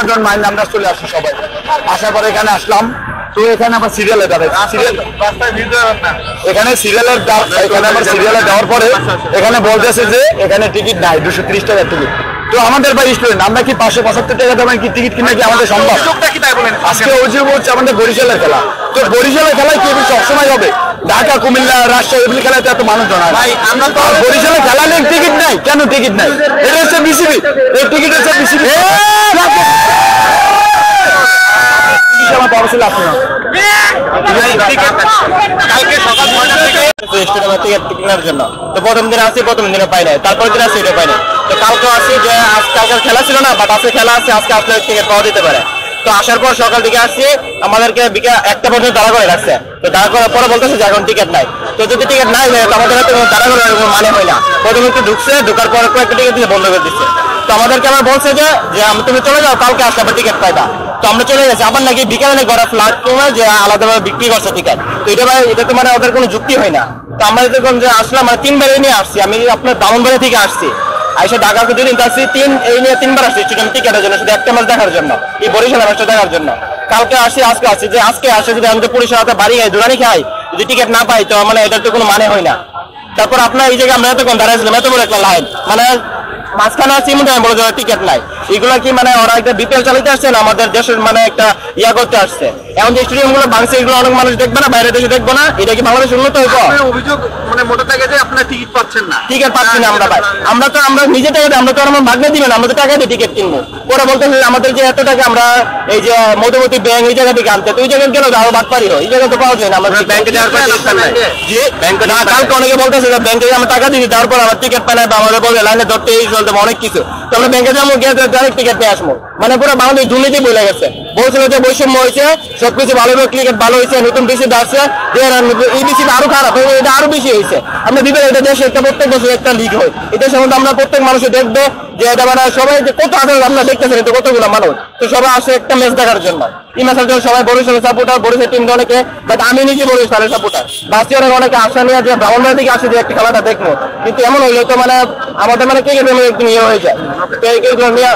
জন mile আমরা চলে আসি সবাই, আসার পরে এখানে আসলাম। তো এখানে আমার সিরিয়ালে দাঁড়ায়, এখানে সিরিয়ালের এখানে আমার সিরিয়ালে দেওয়ার পরে এখানে বলতেছে যে এখানে টিকিট নাই, 230 টাকার টিকিট। তো আমাদের ভাই স্টুডেন্ট, আমরা কি 575 টাকা দেবেন কি টিকিট কিনে কি আমাদের সম্ভব? আজকে অভিযোগ হচ্ছে আমাদের বরিশালের খেলা। তো বরিশালের খেলায় কি সবসময় হবে? ঢাকা, কুমিল্লা, রাজশাহী এগুলি খেলাতে এত মানুষ জড়ায়। আমরা তো বরিশালে খেলা নেই, টিকিট নাই। কেন টিকিট নাই? এটা হচ্ছে বিসিবি, এই টিকিট হচ্ছে বিসিবি। আমার বড় ছিল আপনি কালকে সকাল 9টা থেকে স্টেডিয়ামে টিকিট কেনার জন্য। তো প্রথম দিন আসি, প্রথম দিনে পাই নাই, তারপর দিন আসি এটা পাই নাই। তো কালকে আসি যে আজকালকার খেলা ছিল না, বাট আজকে খেলা আছে, আজকে আসলে টিকিট পাওয়া যেতে পারে। তো আসার পর সকাল দিকে আসছি, আমাদেরকে বিকেল 1টা পর্যন্ত দাঁড়া করে রাখছে। তো দাঁড়া করার পরে বলতেছে যে এখন টিকিট নাই। তো যদি টিকিট নাই হয় তো আমাদের হাতে দাঁড়া করার কোনো মানে হয় না। প্রথমে একটু ঢুকছে, ঢুকার পরে কয়েকটা টিকিট দিয়ে বন্ধ করে দিচ্ছে। তো আমাদেরকে আবার বলছে যে তুমি চলে যাও, কালকে আসলে আবার টিকিট পাইবা। তো আমরা চলে গেছি। আবার নাকি বিকালে নাকি ওরা প্ল্যাটফর্মে যে আলাদাভাবে বিক্রি করছে টিকিট। তো এটা তো মানে ওদের কোনো যুক্তি হয় না। তো আমরা যখন যে আসলাম, মানে 3বারে নিয়ে আসছি। আমি আপনার ব্রাহ্মণবাড়ি থেকে আসছি, আইসা ঢাকাকে 2 দিন আসছি, এই নিয়ে 3বার আসছি টিকিটের জন্য, শুধু একটা ম্যাচ দেখার জন্য, এই বরিশালের ম্যাচটা দেখার জন্য। কালকে আসি, আজকে আসছি, যে আজকে আসে যদি আমি তো পুলিশের হাতে বাড়ি খাই, দুরানি খাই, যদি টিকিট না পাই তো মানে এটার তো কোনো মানে হয় না। তারপর আপনার এই জায়গায় আমরা এতক্ষণ দাঁড়াইছিলাম, এত বড় একটা লাইন, মানে মাঝখানে আসছি মধ্যে আমি বলে যাবো টিকিট নাই। এগুলা কি মানে ওরা একটা বিপিএল চালিতে আসছে না আমাদের দেশের মানে একটা করতে আসছে? এখন যে স্টেডিয়াম গুলো ভাঙছে, এগুলো অনেক মানুষ দেখবে না, বাইরের দেশে দেখবো না, এটা কি বাংলাদেশ উন্নত হইব? অভিযোগ মানে মোটা টাকা যে আপনারা টিকিট পাচ্ছেন না, টিকিট পাচ্ছি না আমরা ভাই। আমরা নিজে টাকা দিই, আমরা তো আমার ভাগ্নে দিবেন, আমরা তো টাকা দিয়ে টিকিট কিনবো। পরে বলতেছে আমাদের যে এত টাকা আমরা এই যে মধ্যবর্তী ব্যাংক এই জায়গা থেকে আনতে, তো ওই জায়গায় গেলে আরো বাদ পারি হয়, এই জায়গায় তো পাওয়া যায় না। আমরা ব্যাংকে যাওয়ার পর জি ব্যাংকে না, কালকে অনেকে বলতেছে যে ব্যাংকে আমরা টাকা দিই, তারপর আমার টিকিট পাই না, বা আমাদের বলবে লাইনে ধরতে এই চলতে অনেক কিছু। তো আমরা ব্যাংকে যাবো, গিয়ে ডাইরেক্ট টিকিট নিয়ে আসবো। মানে পুরো বাংলাদেশ দুর্নীতি বলে গেছে। বলছিল যে বৈষম্য হয়েছে, সবকিছু ভালো হবে, ক্রিকেট ভালো হয়েছে, নতুন বিসি আসছে, এই বিসি আরো খারাপ, এটা আরো বেশি হয়েছে। আমরা বিবেক এটা দেশে একটা প্রত্যেক বছর একটা লিগ হয়, এটা সম্বন্ধে আমরা প্রত্যেক মানুষে দেখবে যে এটা মানে সবাই যে কত আদর আমরা দেখতেছেন, এটা কতগুলো মানুষ। তো সবাই আসে একটা ম্যাচ দেখার জন্য, এই ম্যাচের জন্য সবাই বরিশালের সাপোর্টার, বরিশাল টিম অনেকে, বাট আমি নিজে বরিশালের সাপোর্টার। বাসি অনেকে আশা নিয়ে যে ব্রাহ্মণবাড়ি থেকে আসে যে একটা খেলাটা দেখবো, কিন্তু এমন হইলে তো মানে আমাদের মানে কে একদম ইয়ে হয়ে যায়। তো এইগুলো নিয়ে